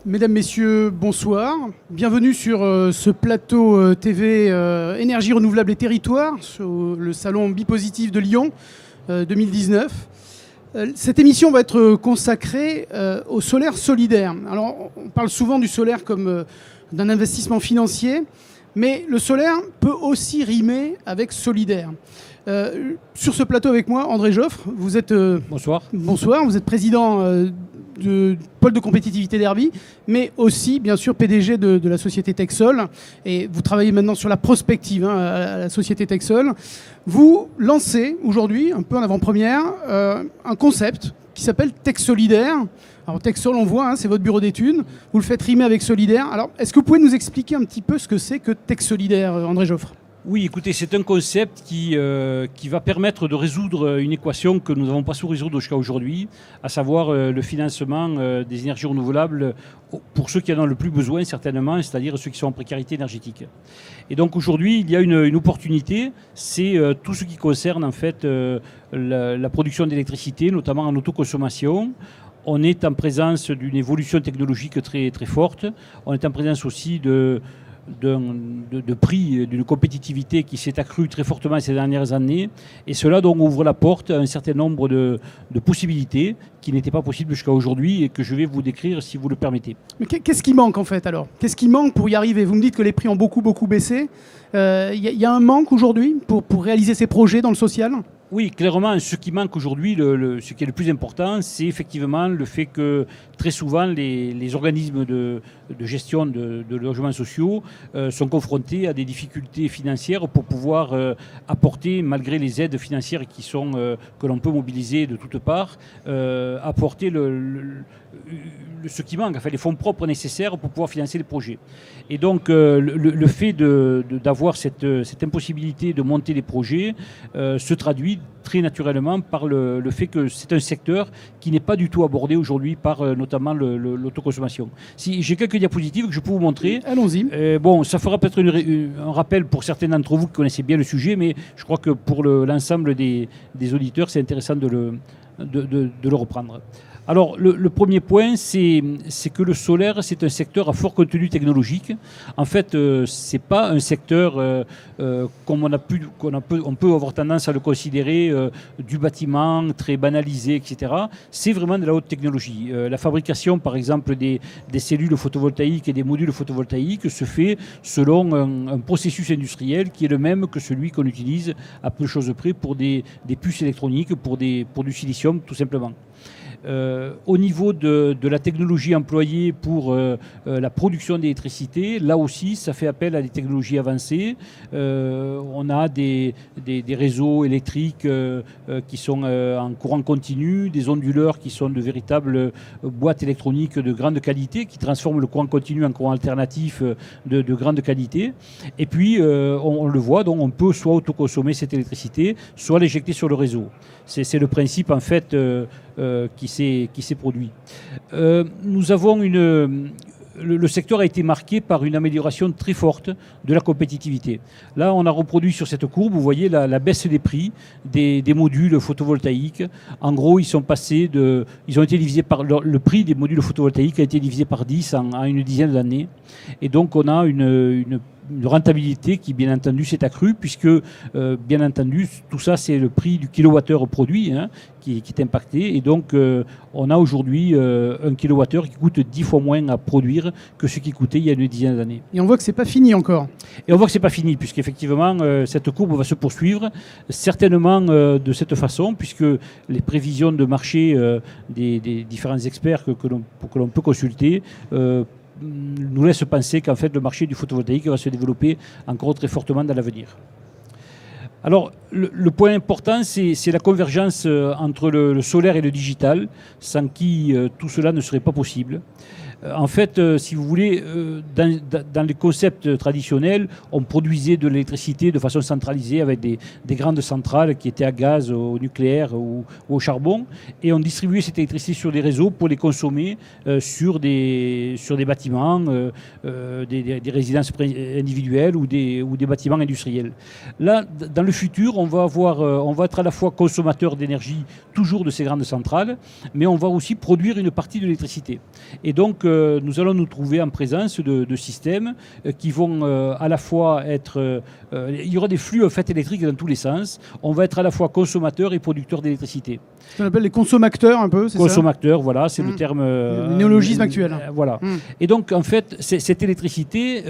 Mesdames, Messieurs, bonsoir. Bienvenue sur ce plateau TV Énergie renouvelable et territoire, sur le salon Bipositif de Lyon 2019. Cette émission va être consacrée au solaire solidaire. Alors, on parle souvent du solaire comme d'un investissement financier, mais le solaire peut aussi rimer avec solidaire. Sur ce plateau avec moi, André Joffre, vous êtes... Bonsoir. Bonsoir, vous êtes président de pôle de compétitivité d'Herby, mais aussi, bien sûr, PDG de la société Texol. Et vous travaillez maintenant sur la prospective à la société Texol. Vous lancez aujourd'hui, un peu en avant-première, un concept qui s'appelle Tech Solidaire. Alors Texol, on voit, c'est votre bureau d'études. Vous le faites rimer avec solidaire. Alors, est-ce que vous pouvez nous expliquer un petit peu ce que c'est que Tech Solidaire, André Joffre ? Oui, écoutez, c'est un concept qui va permettre de résoudre une équation que nous n'avons pas su résoudre jusqu'à aujourd'hui, à savoir le financement des énergies renouvelables pour ceux qui en ont le plus besoin, certainement, c'est-à-dire ceux qui sont en précarité énergétique. Et donc aujourd'hui, il y a une opportunité, c'est tout ce qui concerne en fait la production d'électricité, notamment en autoconsommation. On est en présence d'une évolution technologique très, très forte. On est en présence aussi de prix, d'une compétitivité qui s'est accrue très fortement ces dernières années. Et cela donc ouvre la porte à un certain nombre de possibilités qui n'étaient pas possibles jusqu'à aujourd'hui et que je vais vous décrire si vous le permettez. Mais qu'est-ce qui manque en fait alors ? Qu'est-ce qui manque pour y arriver ? Vous me dites que les prix ont beaucoup baissé. Y a un manque aujourd'hui pour réaliser ces projets dans le social ? Oui, clairement, ce qui manque aujourd'hui, ce qui est le plus important, c'est effectivement le fait que très souvent les organismes de gestion de logements sociaux sont confrontés à des difficultés financières pour pouvoir apporter, malgré les aides financières que l'on peut mobiliser de toutes parts, apporter ce qui manque, enfin les fonds propres nécessaires pour pouvoir financer les projets. Et donc le fait d'avoir cette impossibilité de monter les projets se traduit très naturellement par le fait que c'est un secteur qui n'est pas du tout abordé aujourd'hui par notamment l'autoconsommation. Si j'ai quelques diapositives que je peux vous montrer. Allons-y. Bon, ça fera peut-être un rappel pour certains d'entre vous qui connaissez bien le sujet, mais je crois que pour l'ensemble des auditeurs, c'est intéressant de le reprendre. Alors, le premier point, c'est que le solaire, c'est un secteur à fort contenu technologique. En fait, ce n'est pas un secteur comme on peut avoir tendance à le considérer du bâtiment, très banalisé, etc. C'est vraiment de la haute technologie. La fabrication, par exemple, des cellules photovoltaïques et des modules photovoltaïques se fait selon un processus industriel qui est le même que celui qu'on utilise à peu de choses près pour des puces électroniques, pour du silicium, tout simplement. Au niveau de la technologie employée pour la production d'électricité, là aussi, ça fait appel à des technologies avancées. On a des réseaux électriques qui sont en courant continu, des onduleurs qui sont de véritables boîtes électroniques de grande qualité, qui transforment le courant continu en courant alternatif de grande qualité. Et puis, on le voit, donc on peut soit autoconsommer cette électricité, soit l'éjecter sur le réseau. C'est le principe, en fait, qui s'est produit. Nous avons le secteur a été marqué par une amélioration très forte de la compétitivité. Là, on a reproduit sur cette courbe, vous voyez la baisse des prix des modules photovoltaïques. En gros, ils ont été divisés par le prix des modules photovoltaïques a été divisé par 10 en une dizaine d'années. Et donc, on a une rentabilité qui, bien entendu, s'est accrue, puisque, bien entendu, tout ça, c'est le prix du kilowattheure produit qui est impacté. Et donc, on a aujourd'hui un kilowattheure qui coûte 10 fois moins à produire que ce qui coûtait il y a une dizaine d'années. Et on voit que ce n'est pas fini encore. Et on voit que ce n'est pas fini, puisqu'effectivement, cette courbe va se poursuivre, certainement de cette façon, puisque les prévisions de marché des différents experts que l'on peut consulter nous laisse penser qu'en fait le marché du photovoltaïque va se développer encore très fortement dans l'avenir. Alors, le point important, c'est la convergence entre le solaire et le digital, sans qui tout cela ne serait pas possible. En fait, si vous voulez, dans les concepts traditionnels, on produisait de l'électricité de façon centralisée avec des grandes centrales qui étaient à gaz, au nucléaire ou au charbon, et on distribuait cette électricité sur des réseaux pour les consommer sur des bâtiments, des résidences individuelles ou des bâtiments industriels. Là, dans le futur, on va être à la fois consommateur d'énergie, toujours de ces grandes centrales, mais on va aussi produire une partie de l'électricité. Et donc, nous allons nous trouver en présence de systèmes qui vont à la fois être... il y aura des flux en fait, électriques dans tous les sens. On va être à la fois consommateur et producteur d'électricité. Ce qu'on appelle les consommateurs un peu, c'est ça ? Consommateurs, voilà, c'est le terme... le néologisme actuel. Voilà. Et donc, en fait, cette électricité,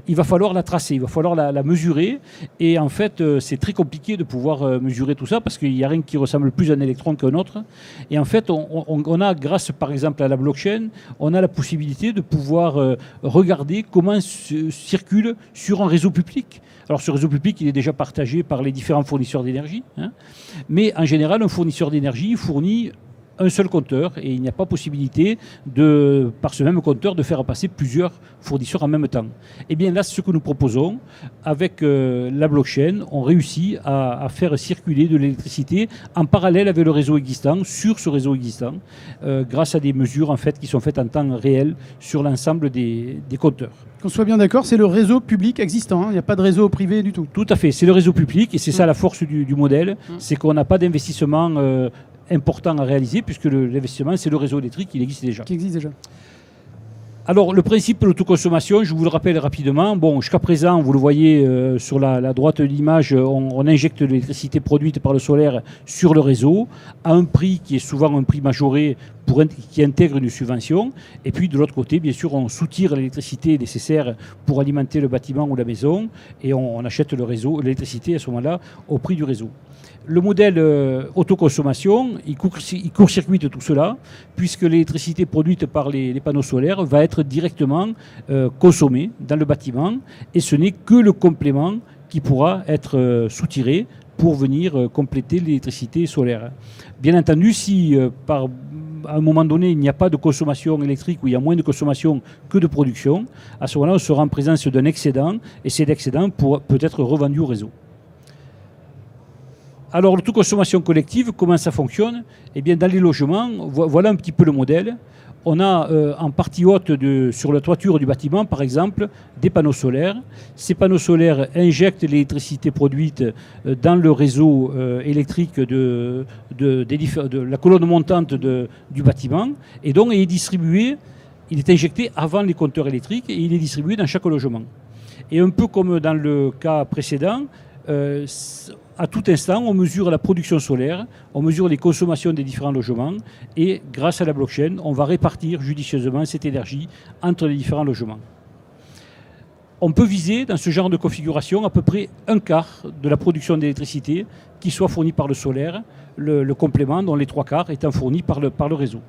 il va falloir la tracer, il va falloir la mesurer. Et en fait, c'est très compliqué de pouvoir mesurer tout ça parce qu'il n'y a rien qui ressemble plus à un électron qu'un autre. Et en fait, on a, grâce par exemple à la blockchain, on a la possibilité de pouvoir regarder comment circule sur un réseau public. Alors ce réseau public, il est déjà partagé par les différents fournisseurs d'énergie, hein, mais en général, un fournisseur d'énergie fournit un seul compteur et il n'y a pas possibilité par ce même compteur de faire passer plusieurs fournisseurs en même temps. Et bien là, ce que nous proposons avec la blockchain, on réussit à faire circuler de l'électricité en parallèle avec le réseau existant, sur ce réseau existant, grâce à des mesures en fait, qui sont faites en temps réel sur l'ensemble des compteurs. Qu'on soit bien d'accord, c'est le réseau public existant, hein. Il n'y a pas de réseau privé du tout. Tout à fait, c'est le réseau public et c'est ça la force du modèle, c'est qu'on n'a pas d'investissement important à réaliser puisque l'investissement, c'est le réseau électrique, il existe déjà. Qui existe déjà. Alors, le principe de l'autoconsommation, je vous le rappelle rapidement. Bon, jusqu'à présent, vous le voyez sur la droite de l'image, on injecte de l'électricité produite par le solaire sur le réseau à un prix qui est souvent un prix majoré qui intègre une subvention. Et puis, de l'autre côté, bien sûr, on soutire l'électricité nécessaire pour alimenter le bâtiment ou la maison et on achète l'électricité à ce moment-là au prix du réseau. Le modèle autoconsommation, il court-circuite tout cela, puisque l'électricité produite par les panneaux solaires va être directement consommée dans le bâtiment, et ce n'est que le complément qui pourra être soutiré pour venir compléter l'électricité solaire. Bien entendu, si à un moment donné, il n'y a pas de consommation électrique ou il y a moins de consommation que de production, à ce moment-là, on sera en présence d'un excédent, et cet excédent peut être revendu au réseau. Alors, l'autoconsommation collective, comment ça fonctionne ? Eh bien, dans les logements, voilà un petit peu le modèle. On a en partie haute sur la toiture du bâtiment, par exemple, des panneaux solaires. Ces panneaux solaires injectent l'électricité produite dans le réseau électrique de la colonne montante du bâtiment. Et donc, il est injecté avant les compteurs électriques et il est distribué dans chaque logement. Et un peu comme dans le cas précédent, à tout instant, on mesure la production solaire, on mesure les consommations des différents logements et grâce à la blockchain, on va répartir judicieusement cette énergie entre les différents logements. On peut viser dans ce genre de configuration à peu près un quart de la production d'électricité qui soit fournie par le solaire, le complément dont les 3 quarts étant fournis par le réseau.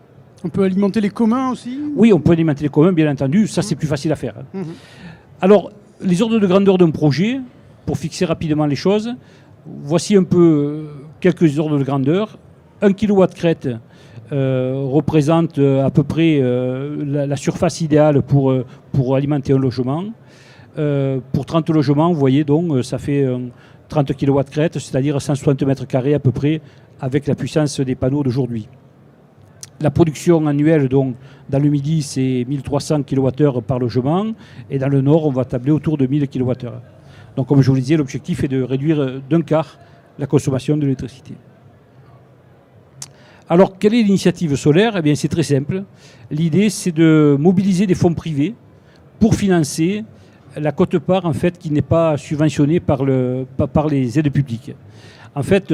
On peut alimenter les communs aussi ? Oui, on peut alimenter les communs, bien entendu, ça c'est plus facile à faire. Alors, les ordres de grandeur d'un projet, pour fixer rapidement les choses, voici un peu quelques ordres de grandeur. 1 kW crête représente à peu près la surface idéale pour alimenter un logement. Pour 30 logements, vous voyez donc, ça fait 30 kW crête, c'est-à-dire 160 mètres carrés à peu près, avec la puissance des panneaux d'aujourd'hui. La production annuelle donc, dans le Midi, c'est 1300 kWh par logement, et dans le Nord, on va tabler autour de 1000 kWh. Donc, comme je vous le disais, l'objectif est de réduire d'un quart la consommation de l'électricité. Alors, quelle est l'initiative solaire ? Eh bien, c'est très simple. L'idée, c'est de mobiliser des fonds privés pour financer la quote-part, en fait, qui n'est pas subventionnée par les aides publiques. En fait,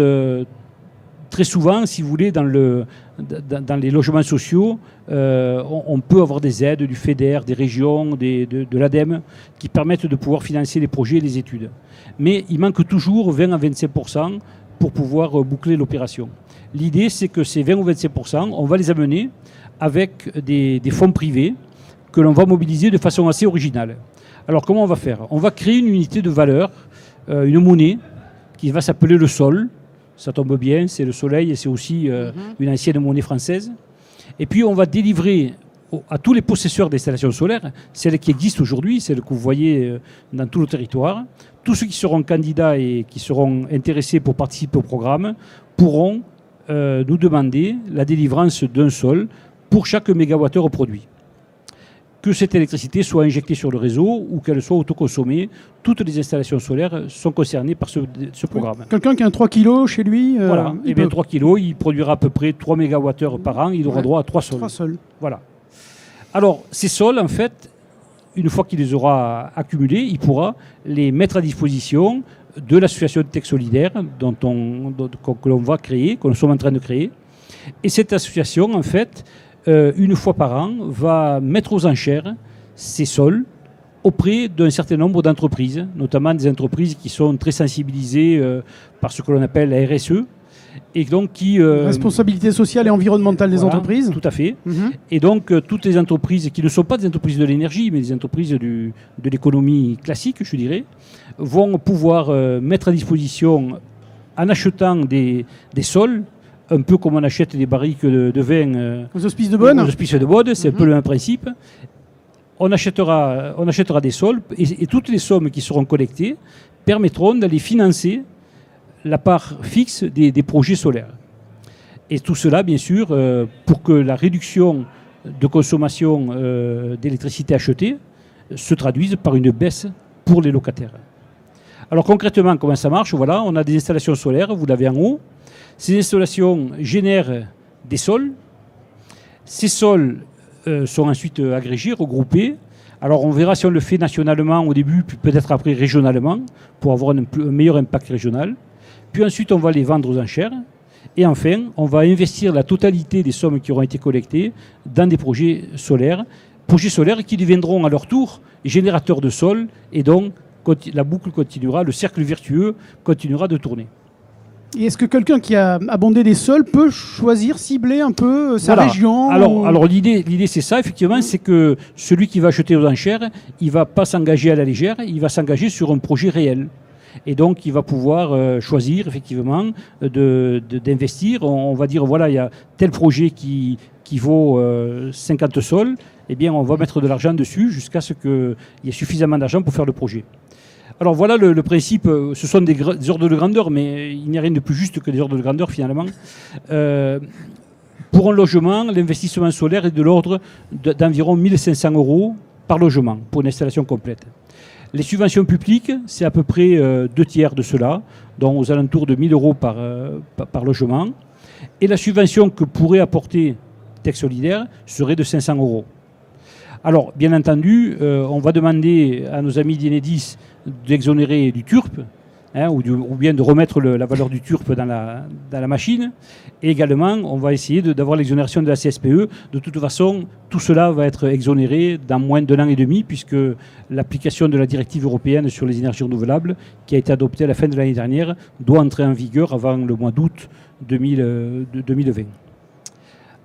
très souvent, si vous voulez, dans les logements sociaux, on peut avoir des aides du FEDER, des régions, de l'ADEME, qui permettent de pouvoir financer les projets et les études. Mais il manque toujours 20 à 25% pour pouvoir boucler l'opération. L'idée, c'est que ces 20 ou 25%, on va les amener avec des fonds privés que l'on va mobiliser de façon assez originale. Alors, comment on va faire ? On va créer une unité de valeur, une monnaie, qui va s'appeler le sol. Ça tombe bien, c'est le soleil et c'est aussi une ancienne monnaie française. Et puis on va délivrer à tous les possesseurs d'installations solaires, celles qui existent aujourd'hui, celles que vous voyez dans tout le territoire. Tous ceux qui seront candidats et qui seront intéressés pour participer au programme pourront nous demander la délivrance d'un sol pour chaque mégawattheure produit. Que cette électricité soit injectée sur le réseau ou qu'elle soit autoconsommée, toutes les installations solaires sont concernées par ce programme. Quelqu'un qui a un 3 kg chez lui, voilà, et bien 3 kg, il produira à peu près 3 mégawattheures par an, il aura droit à 3 sols. 3 sols. Voilà. Alors, ces sols, en fait, une fois qu'il les aura accumulés, il pourra les mettre à disposition de l'association Tech Solidaire que l'on va créer, que nous sommes en train de créer. Et cette association, en fait, une fois par an, va mettre aux enchères ces sols auprès d'un certain nombre d'entreprises, notamment des entreprises qui sont très sensibilisées par ce que l'on appelle la RSE, et donc responsabilité sociale et environnementale des entreprises. Tout à fait. Et donc toutes les entreprises qui ne sont pas des entreprises de l'énergie, mais des entreprises de l'économie classique, je dirais, vont pouvoir mettre à disposition, en achetant des sols, un peu comme on achète des barriques de vin aux Hospices de Beaune. Aux Hospices de Beaune, c'est un peu le même principe. On achètera des sols et toutes les sommes qui seront collectées permettront d'aller financer la part fixe des projets solaires. Et tout cela, bien sûr, pour que la réduction de consommation d'électricité achetée se traduise par une baisse pour les locataires. Alors concrètement, comment ça marche? Voilà, on a des installations solaires, vous l'avez en haut. Ces installations génèrent des sols. Ces sols sont ensuite agrégés, regroupés. Alors on verra si on le fait nationalement au début, puis peut-être après régionalement, pour avoir un meilleur impact régional. Puis ensuite, on va les vendre aux enchères. Et enfin, on va investir la totalité des sommes qui auront été collectées dans des projets solaires qui deviendront à leur tour générateurs de sol. Et donc, la boucle continuera, le cercle vertueux continuera de tourner. Et est-ce que quelqu'un qui a abondé des sols peut choisir, cibler un peu sa région? Alors l'idée c'est ça, effectivement, c'est que celui qui va acheter aux enchères, il ne va pas s'engager à la légère, il va s'engager sur un projet réel. Et donc, il va pouvoir choisir, effectivement, d'investir. On va dire, voilà, il y a tel projet qui vaut 50 sols. Eh bien, on va mettre de l'argent dessus jusqu'à ce qu'il y ait suffisamment d'argent pour faire le projet. Alors, voilà le principe. Ce sont des ordres de grandeur, mais il n'y a rien de plus juste que des ordres de grandeur, finalement. Pour un logement, l'investissement solaire est de l'ordre d'environ 1 500 € par logement pour une installation complète. Les subventions publiques, c'est à peu près 2/3 de cela, donc aux alentours de 1 000 € par logement. Et la subvention que pourrait apporter Tech Solidaire serait de 500 €. Alors, bien entendu, on va demander à nos amis d'Enedis d'exonérer du TURP, ou bien de remettre la valeur du TURP dans la machine. Et également, on va essayer d'avoir l'exonération de la CSPE. De toute façon, tout cela va être exonéré dans moins d'1 an et demi, puisque l'application de la directive européenne sur les énergies renouvelables, qui a été adoptée à la fin de l'année dernière, doit entrer en vigueur avant le mois d'août 2020.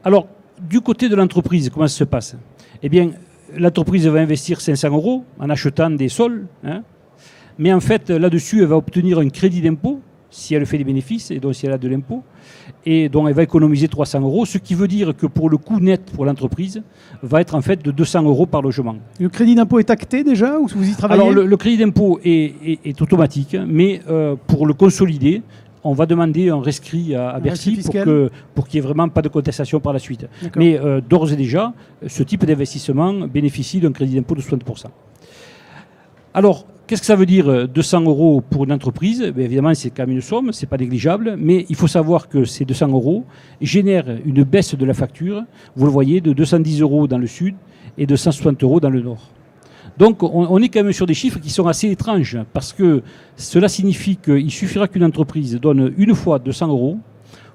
Alors, du côté de l'entreprise, comment ça se passe? Eh bien, l'entreprise va investir 500 € en achetant des sols, mais en fait, là-dessus, elle va obtenir un crédit d'impôt si elle fait des bénéfices et donc si elle a de l'impôt. Et donc, elle va économiser 300 €, ce qui veut dire que pour le coût net pour l'entreprise, va être en fait de 200 € par logement. Le crédit d'impôt est acté déjà ou vous y travaillez? Alors, le crédit d'impôt est automatique, mais pour le consolider, on va demander un rescrit à Bercy pour qu'il n'y ait vraiment pas de contestation par la suite. Mais d'ores et déjà, ce type d'investissement bénéficie d'un crédit d'impôt de 60%. Alors, qu'est-ce que ça veut dire 200 € pour une entreprise? Bien, évidemment, c'est quand même une somme, ce n'est pas négligeable, mais il faut savoir que ces 200 € génèrent une baisse de la facture, vous le voyez, de 210 € dans le sud et de 160 € dans le nord. Donc on est quand même sur des chiffres qui sont assez étranges, parce que cela signifie qu'il suffira qu'une entreprise donne une fois 200 €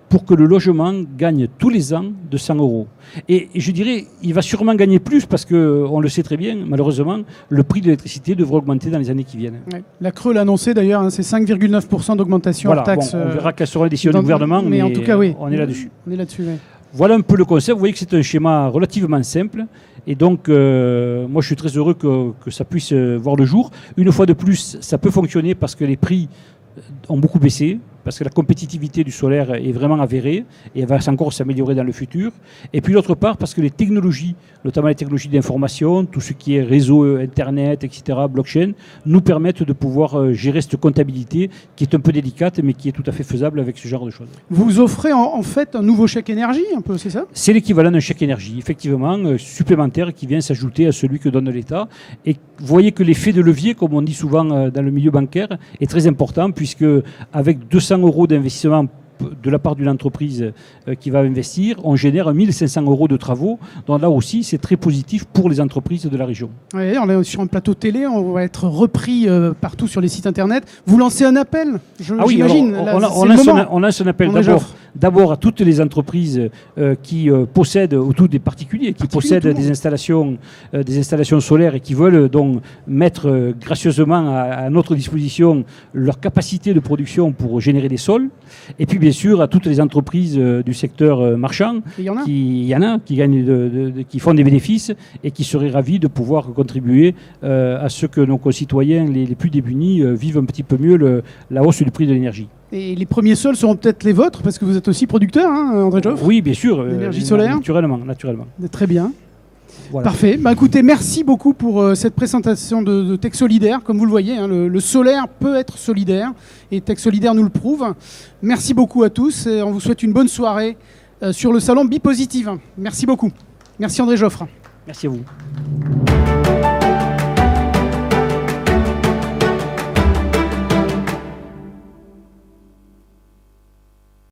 pour que le logement gagne tous les ans 200 €. Et je dirais, il va sûrement gagner plus parce qu'on le sait très bien, malheureusement, le prix de l'électricité devrait augmenter dans les années qui viennent. Ouais. La CRE l'a annoncé d'ailleurs, c'est 5,9% d'augmentation hors taxe. Bon, on verra quelles seront les décisions du gouvernement, mais en tout cas, oui, on est là-dessus. On est là-dessus, oui. Voilà un peu le concept. Vous voyez que c'est un schéma relativement simple. Et donc, moi, je suis très heureux que ça puisse voir le jour. Une fois de plus, ça peut fonctionner parce que les prix ont beaucoup baissé. parce que la compétitivité du solaire est vraiment avérée et elle va encore s'améliorer dans le futur. Et puis d'autre part, parce que les technologies, notamment les technologies d'information, tout ce qui est réseau, Internet, etc., blockchain, nous permettent de pouvoir gérer cette comptabilité qui est un peu délicate, mais qui est tout à fait faisable avec ce genre de choses. Vous offrez en fait un nouveau chèque énergie, un peu, c'est ça? C'est l'équivalent d'un chèque énergie, effectivement, supplémentaire, qui vient s'ajouter à celui que donne l'État. Et vous voyez que l'effet de levier, comme on dit souvent dans le milieu bancaire, est très important, puisque avec 200 € d'investissement de la part d'une entreprise qui va investir, on génère 1 500 € de travaux. Donc là aussi, c'est très positif pour les entreprises de la région. Oui, on est sur un plateau télé, on va être repris partout sur les sites internet. Vous lancez un appel, j'imagine. On lance un appel d'abord à toutes les entreprises qui possèdent, ou tous des particuliers qui possèdent des installations solaires et qui veulent donc mettre gracieusement à notre disposition leur capacité de production pour générer des sols. Et puis bien sûr à toutes les entreprises du secteur marchand, qui font des bénéfices et qui seraient ravis de pouvoir contribuer à ce que nos concitoyens les plus démunis vivent un petit peu mieux la hausse du prix de l'énergie. Et les premiers sols seront peut-être les vôtres, parce que vous êtes aussi producteur, hein, André Joffre? Oui, bien sûr. L'énergie solaire. Naturellement. Très bien. Voilà. Parfait. Écoutez, merci beaucoup pour cette présentation de Tech Solidaire. Comme vous le voyez, hein, le solaire peut être solidaire et Tech Solidaire nous le prouve. Merci beaucoup à tous et on vous souhaite une bonne soirée sur le salon Bipositive. Merci beaucoup. Merci André Joffre. Merci à vous.